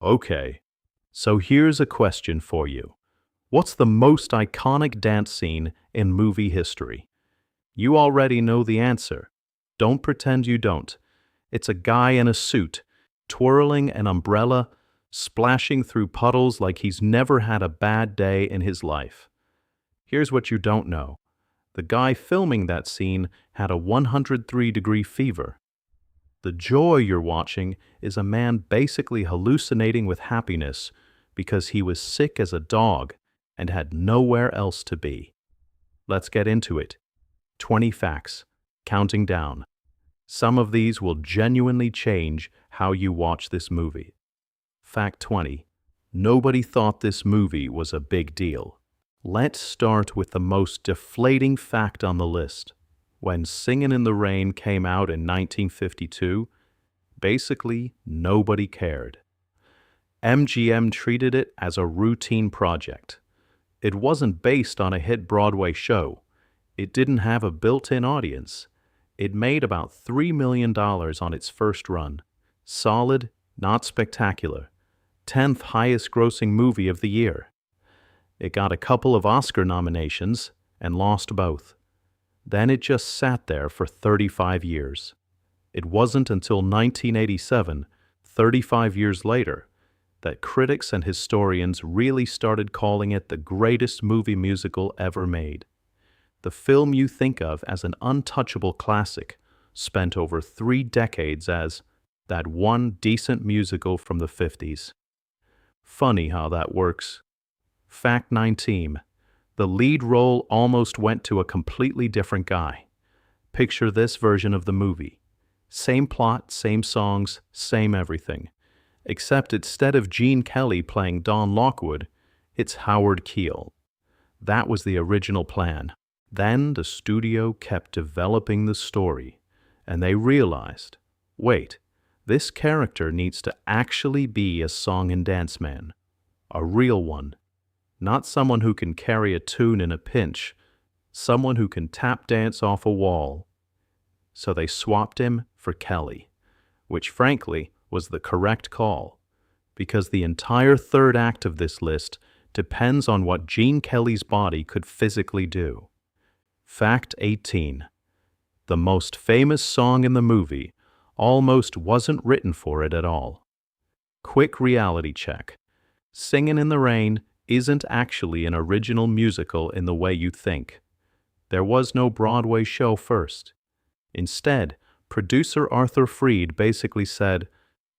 Okay, so here's a question for you. What's the most iconic dance scene in movie history? You already know the answer. Don't pretend you don't. It's a guy in a suit, twirling an umbrella, splashing through puddles like he's never had a bad day in his life. Here's what you don't know. The guy filming that scene had a 103-degree fever. The joy you're watching is a man basically hallucinating with happiness because he was sick as a dog and had nowhere else to be. Let's get into it. 20 facts, counting down. Some of these will genuinely change how you watch this movie. Fact 20. Nobody thought this movie was a big deal. Let's start with the most deflating fact on the list. When Singin' in the Rain came out in 1952, basically nobody cared. MGM treated it as a routine project. It wasn't based on a hit Broadway show. It didn't have a built-in audience. It made about $3 million on its first run. Solid, not spectacular. 10th highest grossing movie of the year. It got a couple of Oscar nominations and lost both. Then it just sat there for 35 years. It wasn't until 1987, 35 years later, that critics and historians really started calling it the greatest movie musical ever made. The film you think of as an untouchable classic spent over 3 decades as that one decent musical from the 50s. Funny how that works. Fact 19. The lead role almost went to a completely different guy. Picture this version of the movie. Same plot, same songs, same everything. Except instead of Gene Kelly playing Don Lockwood, it's Howard Keel. That was the original plan. Then the studio kept developing the story, and they realized, wait, this character needs to actually be a song and dance man. A real one. Not someone who can carry a tune in a pinch, someone who can tap dance off a wall. So they swapped him for Kelly, which frankly was the correct call, because the entire third act of this list depends on what Gene Kelly's body could physically do. Fact 18. The most famous song in the movie almost wasn't written for it at all. Quick reality check. Singin' in the Rain isn't actually an original musical in the way you think. There was no Broadway show first. Instead, producer Arthur Freed basically said,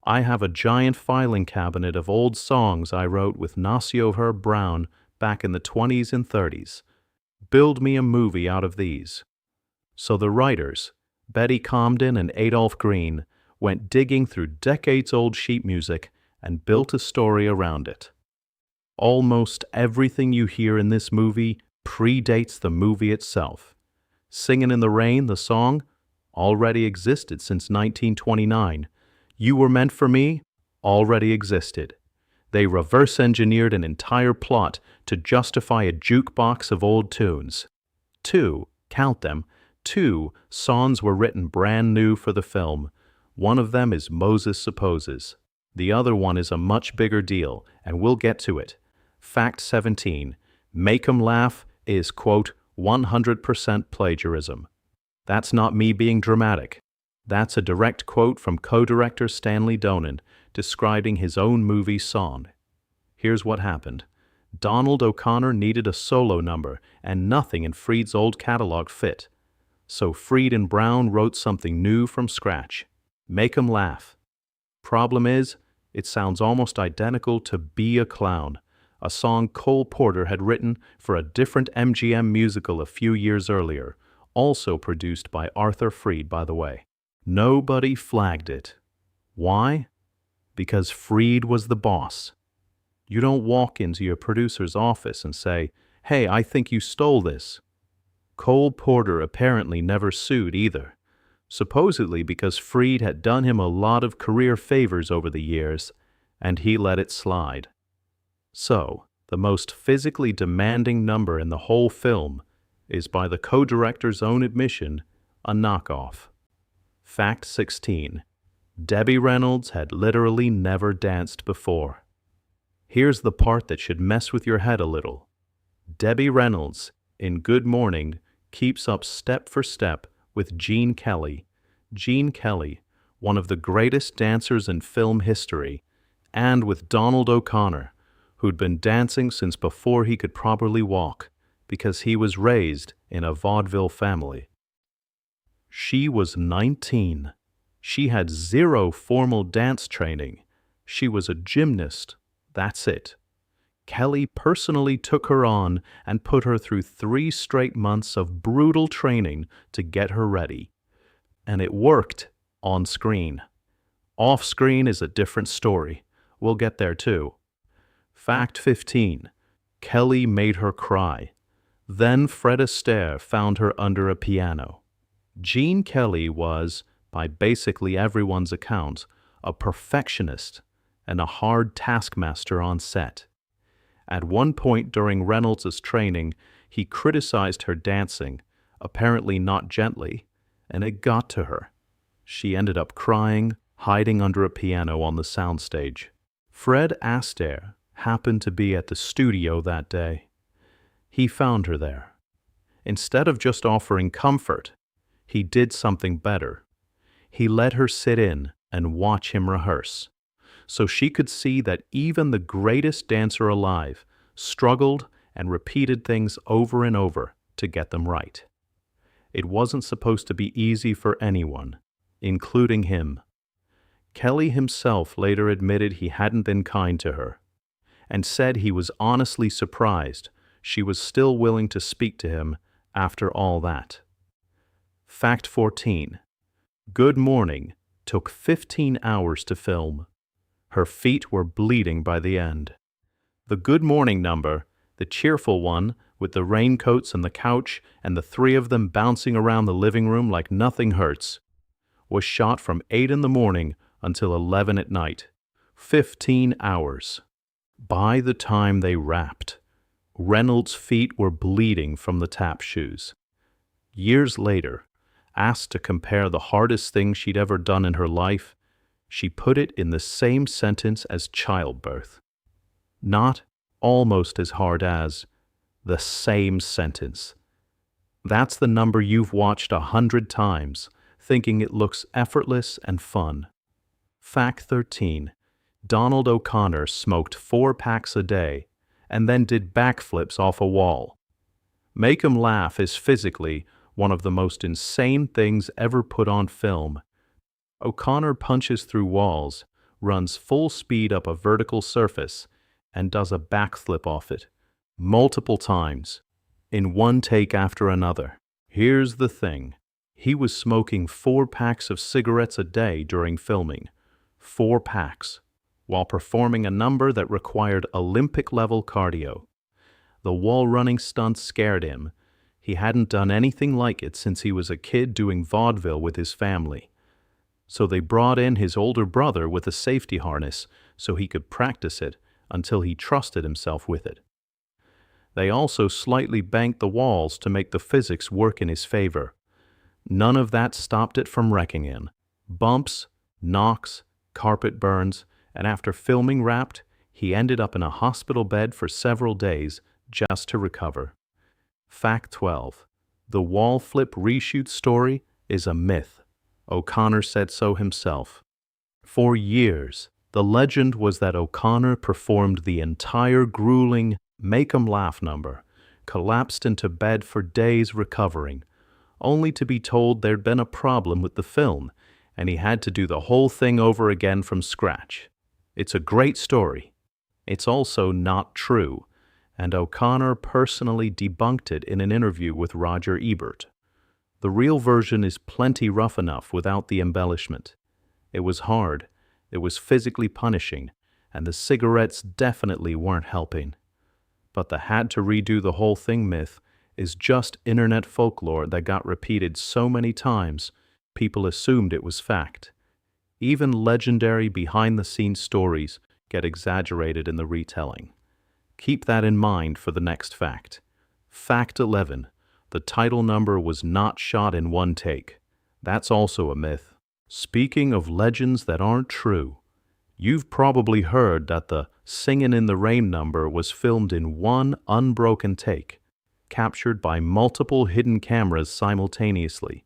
I have a giant filing cabinet of old songs I wrote with Nasio Herb Brown back in the 20s and 30s. Build me a movie out of these. So the writers, Betty Comden and Adolph Green, went digging through decades-old sheet music and built a story around it. Almost everything you hear in this movie predates the movie itself. Singin' in the Rain, the song, already existed since 1929. You Were Meant for Me already existed. They reverse-engineered an entire plot to justify a jukebox of old tunes. 2, count them, 2 songs were written brand new for the film. One of them is Moses Supposes. The other one is a much bigger deal, and we'll get to it. Fact 17. Make 'em Laugh is, quote, 100% plagiarism. That's not me being dramatic. That's a direct quote from co-director Stanley Donen describing his own movie song. Here's what happened. Donald O'Connor needed a solo number, and nothing in Freed's old catalog fit. So Freed and Brown wrote something new from scratch. Make 'em Laugh. Problem is, it sounds almost identical to Be a Clown, a song Cole Porter had written for a different MGM musical a few years earlier, also produced by Arthur Freed, by the way. Nobody flagged it. Why? Because Freed was the boss. You don't walk into your producer's office and say, hey, I think you stole this. Cole Porter apparently never sued either, supposedly because Freed had done him a lot of career favors over the years, and he let it slide. So, the most physically demanding number in the whole film is, by the co-director's own admission, a knockoff. Fact 16. Debbie Reynolds had literally never danced before. Here's the part that should mess with your head a little. Debbie Reynolds, in Good Morning, keeps up step for step with Gene Kelly. Gene Kelly, one of the greatest dancers in film history, and with Donald O'Connor, who'd been dancing since before he could properly walk, because he was raised in a vaudeville family. She was 19. She had zero formal dance training. She was a gymnast. That's it. Kelly personally took her on and put her through 3 straight months of brutal training to get her ready. And it worked on screen. Off screen is a different story. We'll get there too. Fact 15. Kelly made her cry. Then Fred Astaire found her under a piano. Gene Kelly was, by basically everyone's account, a perfectionist and a hard taskmaster on set. At one point during Reynolds' training, he criticized her dancing, apparently not gently, and it got to her. She ended up crying, hiding under a piano on the soundstage. Fred Astaire happened to be at the studio that day. He found her there. Instead of just offering comfort, he did something better. He let her sit in and watch him rehearse, so she could see that even the greatest dancer alive struggled and repeated things over and over to get them right. It wasn't supposed to be easy for anyone, including him. Kelly himself later admitted he hadn't been kind to her, and said he was honestly surprised she was still willing to speak to him after all that. Fact 14. Good Morning took 15 hours to film. Her feet were bleeding by the end. The Good Morning number, the cheerful one with the raincoats and the couch and the 3 of them bouncing around the living room like nothing hurts, was shot from 8 in the morning until 11 at night. 15 hours. By the time they wrapped, Reynolds' feet were bleeding from the tap shoes. Years later, asked to compare the hardest thing she'd ever done in her life, she put it in the same sentence as childbirth. Not almost as hard as, the same sentence. That's the number you've watched 100 times, thinking it looks effortless and fun. Fact 13. Donald O'Connor smoked 4 packs a day and then did backflips off a wall. Make 'em Laugh is physically one of the most insane things ever put on film. O'Connor punches through walls, runs full speed up a vertical surface, and does a backflip off it, multiple times, in one take after another. Here's the thing. He was smoking 4 packs of cigarettes a day during filming. 4 packs, while performing a number that required Olympic-level cardio. The wall-running stunt scared him. He hadn't done anything like it since he was a kid doing vaudeville with his family. So they brought in his older brother with a safety harness so he could practice it until he trusted himself with it. They also slightly banked the walls to make the physics work in his favor. None of that stopped it from wrecking him. Bumps, knocks, carpet burns, and after filming wrapped, he ended up in a hospital bed for several days just to recover. Fact 12. The wall flip reshoot story is a myth. O'Connor said so himself. For years, the legend was that O'Connor performed the entire grueling Make 'em Laugh number, collapsed into bed for days recovering, only to be told there'd been a problem with the film, and he had to do the whole thing over again from scratch. It's a great story. It's also not true, and O'Connor personally debunked it in an interview with Roger Ebert. The real version is plenty rough enough without the embellishment. It was hard, it was physically punishing, and the cigarettes definitely weren't helping. But the had to redo the whole thing myth is just internet folklore that got repeated so many times, people assumed it was fact. Even legendary behind-the-scenes stories get exaggerated in the retelling. Keep that in mind for the next fact. Fact 11. The title number was not shot in one take. That's also a myth. Speaking of legends that aren't true, you've probably heard that the Singin' in the Rain number was filmed in one unbroken take, captured by multiple hidden cameras simultaneously,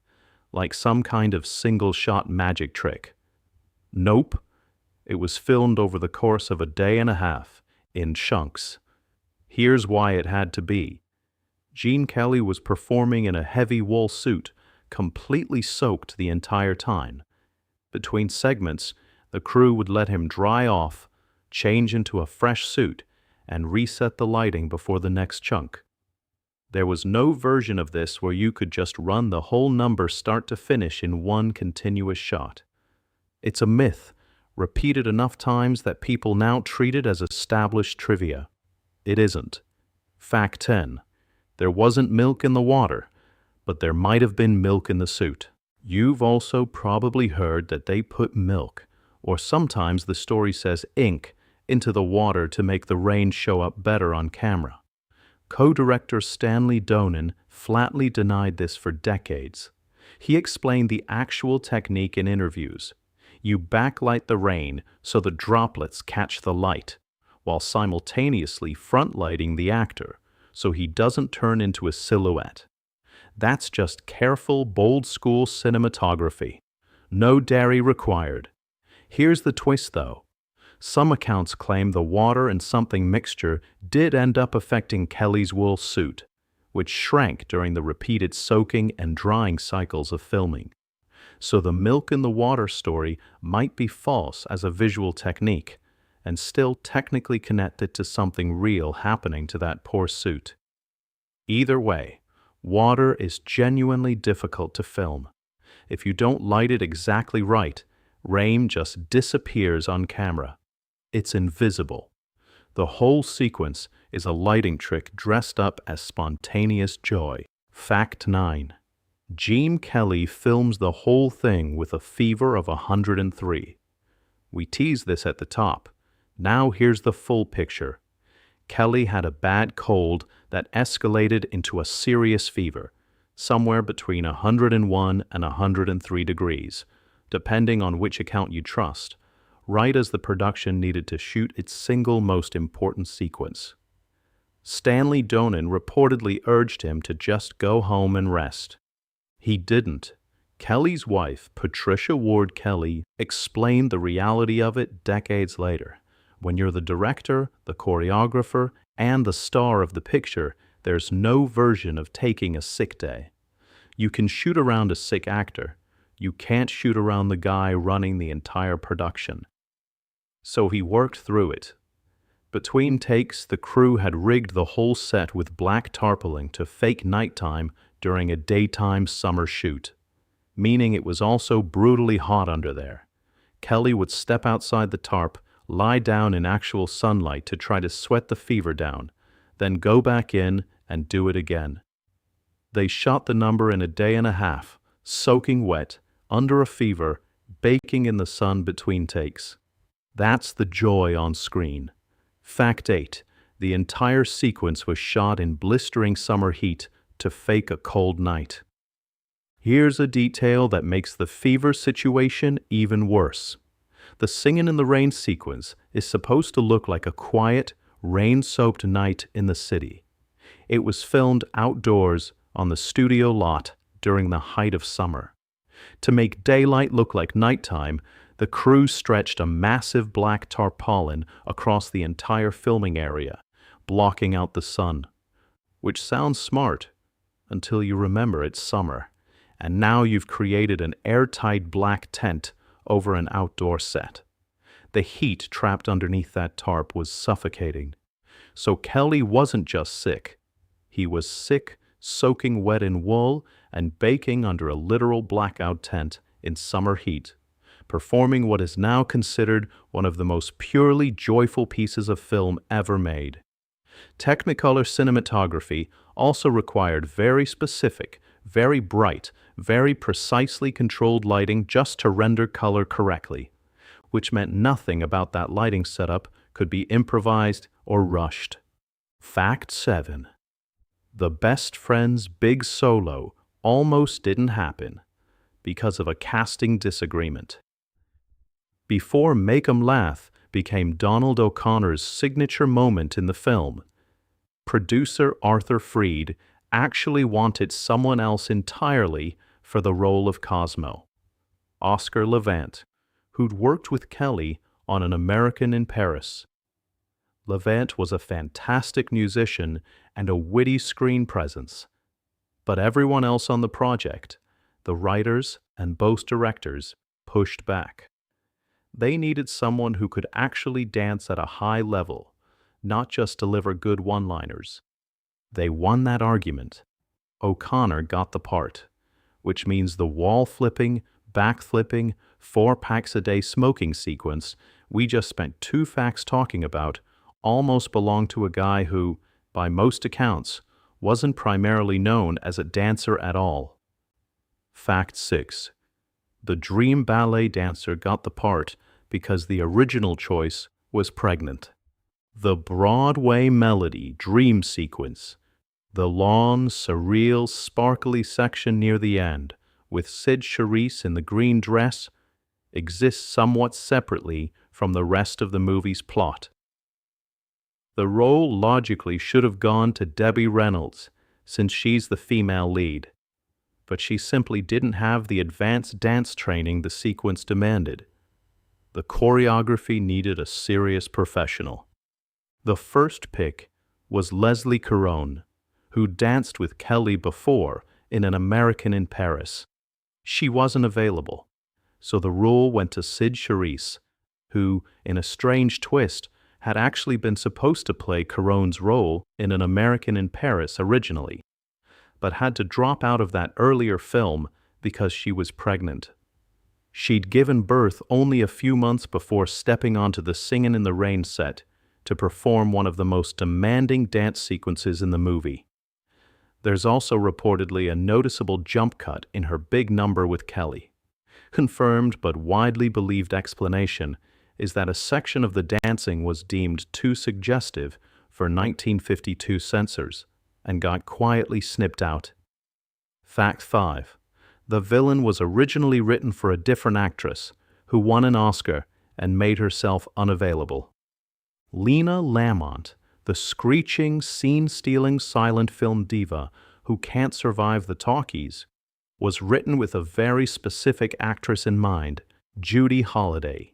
like some kind of single-shot magic trick. Nope, it was filmed over the course of a day and a half, in chunks. Here's why it had to be. Gene Kelly was performing in a heavy wool suit, completely soaked the entire time. Between segments, the crew would let him dry off, change into a fresh suit, and reset the lighting before the next chunk. There was no version of this where you could just run the whole number start to finish in one continuous shot. It's a myth, repeated enough times that people now treat it as established trivia. It isn't. Fact 10. There wasn't milk in the water, but there might have been milk in the suit. You've also probably heard that they put milk, or sometimes the story says ink, into the water to make the rain show up better on camera. Co-director Stanley Donen flatly denied this for decades. He explained the actual technique in interviews. You backlight the rain so the droplets catch the light, while simultaneously front-lighting the actor so he doesn't turn into a silhouette. That's just careful, bold-school cinematography. No dairy required. Here's the twist, though. Some accounts claim the water and something mixture did end up affecting Kelly's wool suit, which shrank during the repeated soaking and drying cycles of filming. So the milk in the water story might be false as a visual technique, and still technically connected to something real happening to that poor suit. Either way, water is genuinely difficult to film. If you don't light it exactly right, rain just disappears on camera. It's invisible. The whole sequence is a lighting trick dressed up as spontaneous joy. Fact 9. Gene Kelly films the whole thing with a fever of 103. We teased this at the top. Now here's the full picture. Kelly had a bad cold that escalated into a serious fever, somewhere between 101 and 103 degrees, depending on which account you trust, right as the production needed to shoot its single most important sequence. Stanley Donen reportedly urged him to just go home and rest. He didn't. Kelly's wife, Patricia Ward Kelly, explained the reality of it decades later. When you're the director, the choreographer, and the star of the picture, there's no version of taking a sick day. You can shoot around a sick actor. You can't shoot around the guy running the entire production. So he worked through it. Between takes, the crew had rigged the whole set with black tarpaulin to fake nighttime during a daytime summer shoot, meaning it was also brutally hot under there. Kelly would step outside the tarp, lie down in actual sunlight to try to sweat the fever down, then go back in and do it again. They shot the number in a day and a half, soaking wet, under a fever, baking in the sun between takes. That's the joy on screen. Fact 8. The entire sequence was shot in blistering summer heat to fake a cold night. Here's a detail that makes the fever situation even worse. The Singin' in the Rain sequence is supposed to look like a quiet, rain-soaked night in the city. It was filmed outdoors on the studio lot during the height of summer. To make daylight look like nighttime, the crew stretched a massive black tarpaulin across the entire filming area, blocking out the sun. Which sounds smart, until you remember it's summer, and now you've created an airtight black tent over an outdoor set. The heat trapped underneath that tarp was suffocating. So Kelly wasn't just sick. He was sick, soaking wet in wool, and baking under a literal blackout tent in summer heat, performing what is now considered one of the most purely joyful pieces of film ever made. Technicolor cinematography also required very specific, very bright, very precisely controlled lighting just to render color correctly, which meant nothing about that lighting setup could be improvised or rushed. Fact 7. The Best Friends' big solo almost didn't happen. because of a casting disagreement. Before Make 'em Laugh became Donald O'Connor's signature moment in the film, producer Arthur Freed actually wanted someone else entirely for the role of Cosmo, Oscar Levant, who'd worked with Kelly on An American in Paris. Levant was a fantastic musician and a witty screen presence, but everyone else on the project, the writers and both directors, pushed back. They needed someone who could actually dance at a high level, not just deliver good one-liners. They won that argument. O'Connor got the part, which means the wall-flipping, back-flipping, 4-packs-a-day smoking sequence we just spent 2 facts talking about almost belonged to a guy who, by most accounts, wasn't primarily known as a dancer at all. Fact 6. The dream ballet dancer got the part because the original choice was pregnant. The Broadway melody dream sequence, the long, surreal, sparkly section near the end, with Charisse in the green dress, exists somewhat separately from the rest of the movie's plot. The role logically should have gone to Debbie Reynolds, since she's the female lead, but she simply didn't have the advanced dance training the sequence demanded. The choreography needed a serious professional. The first pick was Leslie Caron, who danced with Kelly before in An American in Paris. She wasn't available, so the role went to Charisse, who, in a strange twist, had actually been supposed to play Caron's role in An American in Paris originally, but had to drop out of that earlier film because she was pregnant. She'd given birth only a few months before stepping onto the Singin' in the Rain set to perform one of the most demanding dance sequences in the movie. There's also reportedly a noticeable jump cut in her big number with Kelly. Confirmed but widely believed explanation is that a section of the dancing was deemed too suggestive for 1952 censors and got quietly snipped out. Fact 5. The villain was originally written for a different actress who won an Oscar and made herself unavailable. Lena Lamont, the screeching, scene-stealing silent film diva who can't survive the talkies, was written with a very specific actress in mind, Judy Holliday.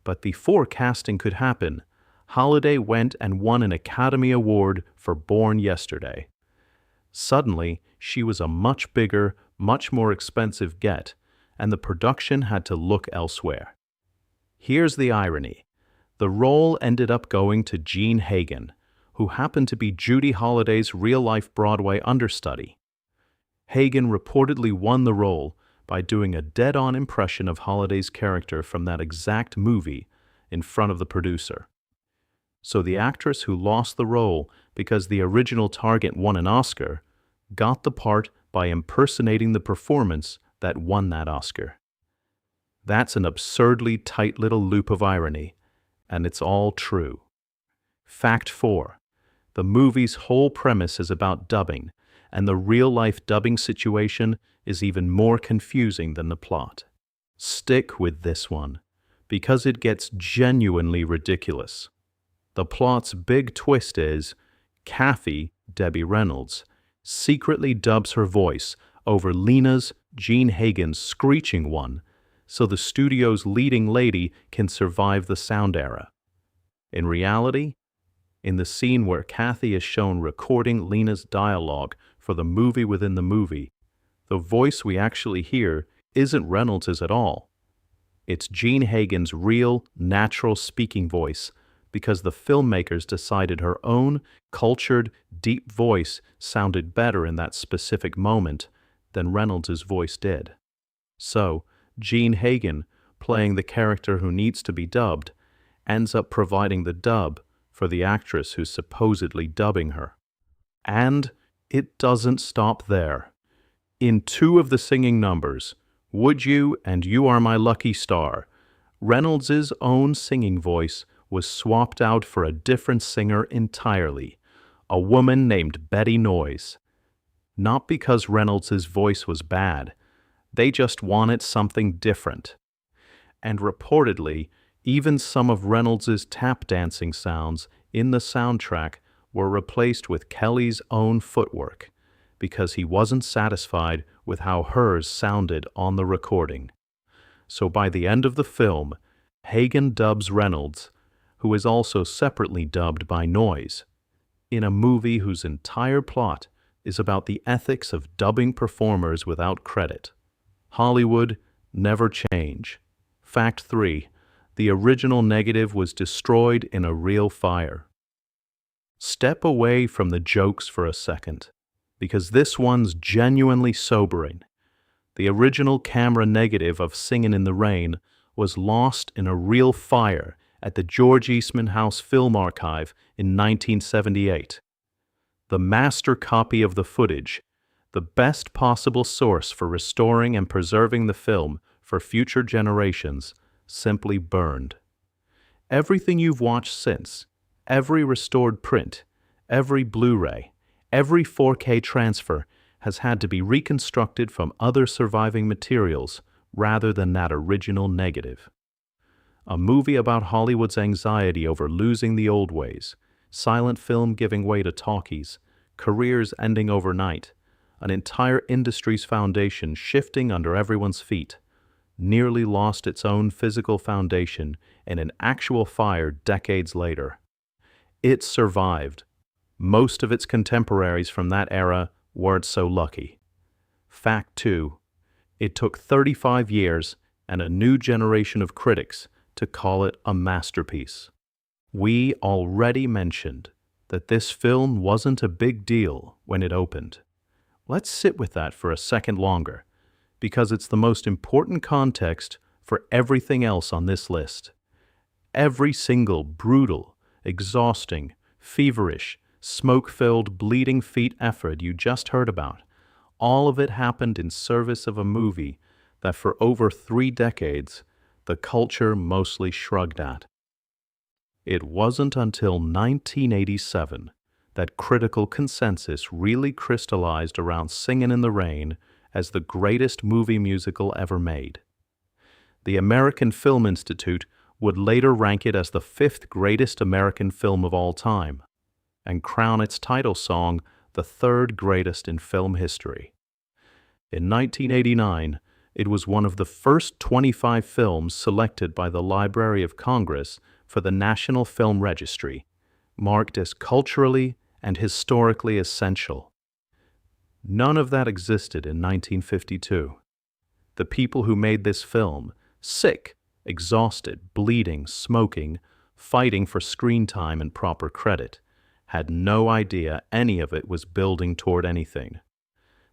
But before casting could happen, Holliday went and won an Academy Award for Born Yesterday. Suddenly, she was a much bigger, much more expensive get, and the production had to look elsewhere. Here's the irony. The role ended up going to Jean Hagen, who happened to be Judy Holliday's real-life Broadway understudy. Hagen reportedly won the role by doing a dead-on impression of Holliday's character from that exact movie in front of the producer. So the actress who lost the role because the original target won an Oscar got the part by impersonating the performance that won that Oscar. That's an absurdly tight little loop of irony, and it's all true. Fact 4. The movie's whole premise is about dubbing, and the real-life dubbing situation is even more confusing than the plot. Stick with this one, because it gets genuinely ridiculous. The plot's big twist is Kathy, Debbie Reynolds, secretly dubs her voice over Lena's, Jean Hagen's screeching one, so the studio's leading lady can survive the sound era. In reality, in the scene where Kathy is shown recording Lena's dialogue for the movie within the movie, the voice we actually hear isn't Reynolds's at all. It's Jean Hagen's real, natural speaking voice, because the filmmakers decided her own, cultured, deep voice sounded better in that specific moment than Reynolds's voice did. So, Jean Hagen, playing the character who needs to be dubbed, ends up providing the dub for the actress who's supposedly dubbing her. And it doesn't stop there. In 2 of the singing numbers, Would You and You Are My Lucky Star, Reynolds's own singing voice was swapped out for a different singer entirely, a woman named Betty Noyes. Not because Reynolds's voice was bad, They just wanted something different. And reportedly, even some of Reynolds' tap dancing sounds in the soundtrack were replaced with Kelly's own footwork because he wasn't satisfied with how hers sounded on the recording. So by the end of the film, Hagen dubs Reynolds, who is also separately dubbed by Noise, in a movie whose entire plot is about the ethics of dubbing performers without credit. Hollywood never change. Fact 3. The original negative was destroyed in a real fire. Step away from the jokes for a second, because this one's genuinely sobering. The original camera negative of Singin' in the Rain was lost in a real fire at the George Eastman House Film Archive in 1978. The master copy of the footage, the best possible source for restoring and preserving the film for future generations, simply burned. Everything you've watched since, every restored print, every Blu-ray, every 4K transfer has had to be reconstructed from other surviving materials rather than that original negative. A movie about Hollywood's anxiety over losing the old ways, silent film giving way to talkies, careers ending overnight, an entire industry's foundation shifting under everyone's feet, nearly lost its own physical foundation in an actual fire decades later. It survived. Most of its contemporaries from that era weren't so lucky. Fact 2. It took 35 years and a new generation of critics to call it a masterpiece. We already mentioned that this film wasn't a big deal when it opened. Let's sit with that for a second longer, because it's the most important context for everything else on this list. Every single brutal, exhausting, feverish, smoke-filled, bleeding feet effort you just heard about, all of it happened in service of a movie that for over 3 decades the culture mostly shrugged at. It wasn't until 1987 that critical consensus really crystallized around Singin' in the Rain as the greatest movie musical ever made. The American Film Institute would later rank it as the 5th greatest American film of all time, and crown its title song the 3rd greatest in film history. In 1989, it was one of the first 25 films selected by the Library of Congress for the National Film Registry, marked as culturally and historically essential. None of that existed in 1952. The people who made this film, sick, exhausted, bleeding, smoking, fighting for screen time and proper credit, had no idea any of it was building toward anything.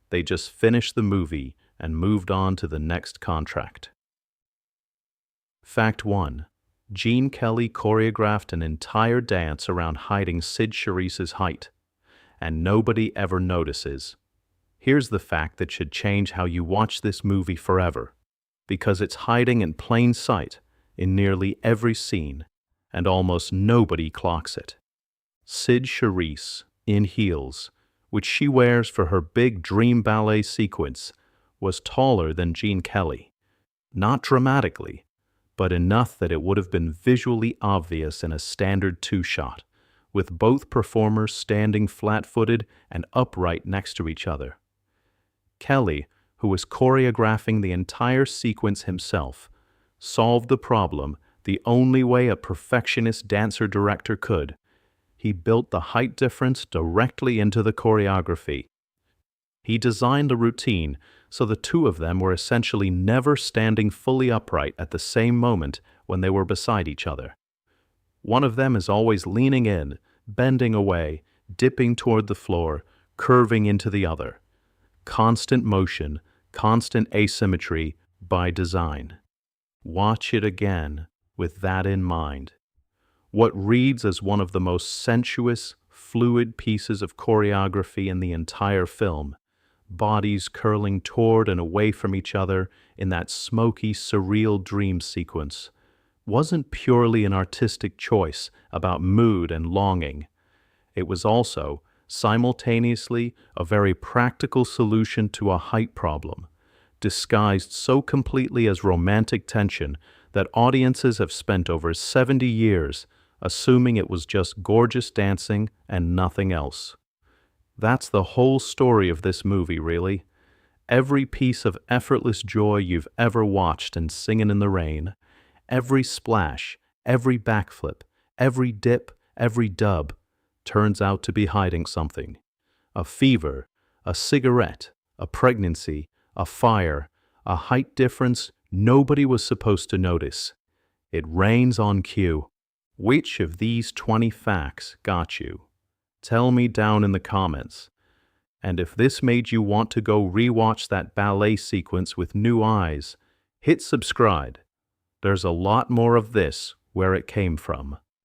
They just finished the movie and moved on to the next contract. Fact 1. Gene Kelly choreographed an entire dance around hiding Sid Charisse's height, and nobody ever notices. Here's the fact that should change how you watch this movie forever, because it's hiding in plain sight in nearly every scene, and almost nobody clocks it. Sid Charisse, in heels, which she wears for her big dream ballet sequence, was taller than Gene Kelly. Not dramatically, but enough that it would have been visually obvious in a standard 2-shot, with both performers standing flat-footed and upright next to each other. Kelly, who was choreographing the entire sequence himself, solved the problem the only way a perfectionist dancer-director could. He built the height difference directly into the choreography. He designed the routine so the two of them were essentially never standing fully upright at the same moment when they were beside each other. One of them is always leaning in, bending away, dipping toward the floor, curving into the other. Constant motion, constant asymmetry by design. Watch it again with that in mind. What reads as one of the most sensuous, fluid pieces of choreography in the entire film, bodies curling toward and away from each other in that smoky, surreal dream sequence, wasn't purely an artistic choice about mood and longing. It was also, simultaneously, a very practical solution to a height problem, disguised so completely as romantic tension that audiences have spent over 70 years assuming it was just gorgeous dancing and nothing else. That's the whole story of this movie, really. Every piece of effortless joy you've ever watched in Singin' in the Rain, every splash, every backflip, every dip, every dub, turns out to be hiding something. A fever, a cigarette, a pregnancy, a fire, a height difference nobody was supposed to notice. It rains on cue. Which of these 20 facts got you? Tell me down in the comments. And if this made you want to go rewatch that ballet sequence with new eyes, hit subscribe. There's a lot more of this where it came from.